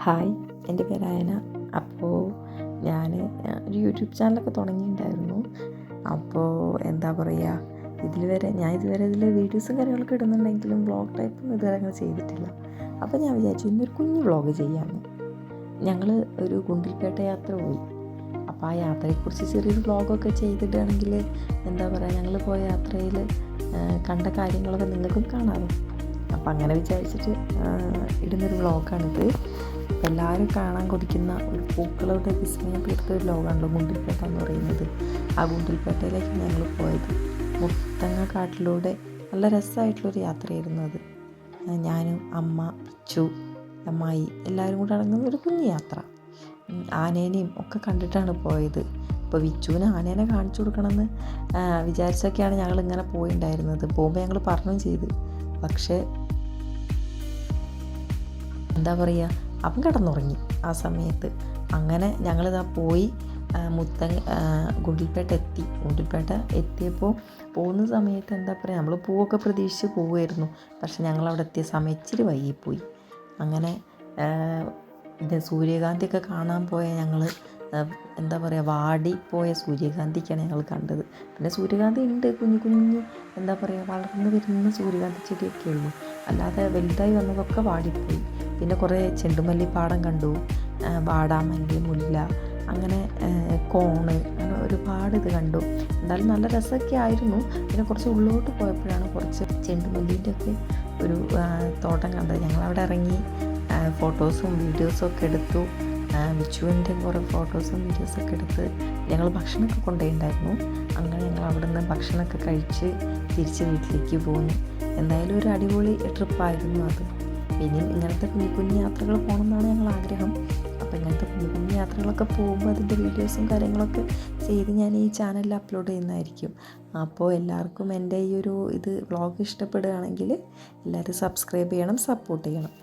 Hi, എൻ്റെ പേര് അയന. അപ്പോൾ ഞാൻ ഒരു യൂട്യൂബ് ചാനലൊക്കെ തുടങ്ങിയിട്ടുണ്ടായിരുന്നു. അപ്പോൾ എന്താ പറയുക, ഇതുവരെ ഇതിൽ വീഡിയോസും കാര്യങ്ങളൊക്കെ ഇടുന്നുണ്ടെങ്കിലും വ്ളോഗ് ടൈപ്പൊന്നും ഇതുവരെ അങ്ങനെ ചെയ്തിട്ടില്ല. അപ്പോൾ ഞാൻ വിചാരിച്ചു ഇന്നൊരു കുഞ്ഞു വ്ളോഗ് ചെയ്യാമെന്ന്. ഞങ്ങൾ ഒരു ഗുണ്ടിൽപേട്ട യാത്ര പോയി. അപ്പോൾ ആ യാത്രയെക്കുറിച്ച് ചെറിയൊരു വ്ളോഗൊക്കെ ചെയ്തിട്ടാണെങ്കിൽ എന്താ പറയുക, ഞങ്ങൾ പോയ യാത്രയിൽ കണ്ട കാര്യങ്ങളൊക്കെ നിങ്ങൾക്കും കാണാമല്ലോ. അപ്പം അങ്ങനെ വിചാരിച്ചിട്ട് ഇടുന്നൊരു വ്ളോഗാണിത്. അപ്പോൾ എല്ലാവരും കാണാൻ കൊതിക്കുന്ന ഒരു പൂക്കളുടെ വിസ്മയം തീർത്ത ഒരു ലോകമാണല്ലോ ഗുണ്ടിൽപേട്ട എന്ന് പറയുന്നത്. ആ ഗുണ്ടിൽപേട്ടയിലേക്ക് ഞങ്ങൾ പോയത് മുത്തങ്ങ കാട്ടിലൂടെ നല്ല രസമായിട്ടുള്ളൊരു യാത്രയായിരുന്നു അത്. ഞാനും അമ്മ, പിച്ചു, അമ്മായി എല്ലാവരും കൂടെ അടങ്ങുന്ന ഒരു കുഞ്ഞു യാത്ര. ആനേനെയും ഒക്കെ കണ്ടിട്ടാണ് പോയത്. അപ്പോൾ വിച്ചുവിന് ആനേനെ കാണിച്ചു കൊടുക്കണമെന്ന് വിചാരിച്ചൊക്കെയാണ് ഞങ്ങൾ ഇങ്ങനെ പോയിണ്ടായിരുന്നത്. പോകുമ്പോൾ ഞങ്ങൾ പറഞ്ഞും ചെയ്ത്. പക്ഷേ എന്താ പറയുക, അവൻ കിടന്നുറങ്ങി ആ സമയത്ത്. അങ്ങനെ ഞങ്ങളിതാ പോയി ഗുണ്ടിൽപേട്ട എത്തി. ഗുണ്ടിൽപേട്ട എത്തിയപ്പോൾ പോകുന്ന സമയത്ത് എന്താ പറയുക, നമ്മൾ പൂവൊക്കെ പ്രതീക്ഷിച്ച് പോവുമായിരുന്നു. പക്ഷെ ഞങ്ങളവിടെ എത്തിയ സമയം ഇച്ചിരി വൈകിപ്പോയി. അങ്ങനെ സൂര്യകാന്തിയൊക്കെ കാണാൻ പോയ ഞങ്ങൾ എന്താ പറയുക, വാടിപ്പോയ സൂര്യകാന്തിക്കാണ് ഞങ്ങൾ കണ്ടത്. പിന്നെ സൂര്യകാന്തി ഉണ്ട്, കുഞ്ഞു കുഞ്ഞു എന്താ പറയുക, വളർന്നു വരുന്ന സൂര്യകാന്തി ചെടിയൊക്കെ ഉള്ളൂ. അല്ലാതെ വലുതായി വന്നതൊക്കെ വാടിപ്പോയി. പിന്നെ കുറേ ചെണ്ടുമല്ലിപ്പാടം കണ്ടു, വാടാമല്ലി, മുല്ല, അങ്ങനെ കോണ്, അങ്ങനെ ഒരുപാട് ഇത് കണ്ടു. എന്തായാലും നല്ല രസമൊക്കെ ആയിരുന്നു. പിന്നെ കുറച്ച് ഉള്ളോട്ട് പോയപ്പോഴാണ് കുറച്ച് ചെണ്ടുമല്ലീൻ്റെ ഒക്കെ ഒരു തോട്ടം കണ്ടത്. ഞങ്ങളവിടെ ഇറങ്ങി ഫോട്ടോസും വീഡിയോസും ഒക്കെ എടുത്തു. വിച്ചുവിൻ്റെ കുറേ ഫോട്ടോസും വീഡിയോസൊക്കെ എടുത്ത് ഞങ്ങൾ ഭക്ഷണമൊക്കെ കൊണ്ടുപോയിട്ടുണ്ടായിരുന്നു. അങ്ങനെ ഞങ്ങൾ അവിടെ നിന്ന് ഭക്ഷണമൊക്കെ കഴിച്ച് തിരിച്ച് വീട്ടിലേക്ക് പോന്നു. എന്തായാലും ഒരു അടിപൊളി ട്രിപ്പായിരുന്നു അത്. ഇനിയും ഇങ്ങനത്തെ കുഞ്ഞു കുഞ്ഞു യാത്രകൾ പോകണമെന്നാണ് ഞങ്ങൾ ആഗ്രഹം. അപ്പോൾ ഇങ്ങനത്തെ കുഞ്ഞു കുഞ്ഞു യാത്രകളൊക്കെ പോകുമ്പോൾ അതിൻ്റെ വീഡിയോസും കാര്യങ്ങളൊക്കെ ചെയ്ത് ഞാൻ ഈ ചാനലിൽ അപ്ലോഡ് ചെയ്യുന്നതായിരിക്കും. അപ്പോൾ എല്ലാവർക്കും എൻ്റെ ഈ ഒരു വ്ളോഗ് ഇഷ്ടപ്പെടുകയാണെങ്കിൽ എല്ലാവരും സബ്സ്ക്രൈബ് ചെയ്യണം, സപ്പോർട്ട് ചെയ്യണം.